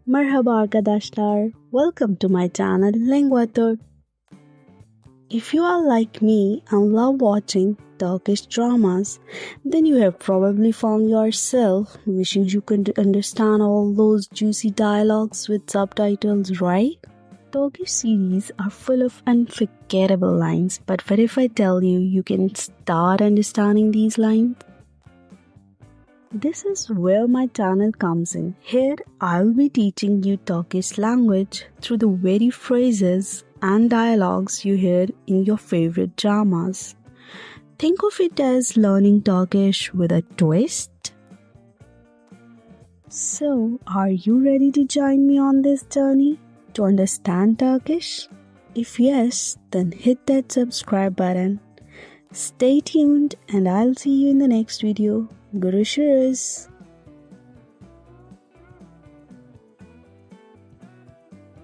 Merhaba arkadaşlar. Welcome to my channel Linguaturk. If you are like me and love watching Turkish dramas, then you have probably found yourself wishing you could understand all those juicy dialogues with subtitles, right? Turkish series are full of unforgettable lines, but what if I tell you you can start understanding these lines? This is where my channel comes in. Here I'll be teaching you Turkish language through the very phrases and dialogues you hear in your favorite dramas. Think of it as learning Turkish with a twist. So, are you ready to join me on this journey to understand Turkish? If yes, then hit that subscribe button. Stay tuned and I'll see you in the next video. Görüşürüz.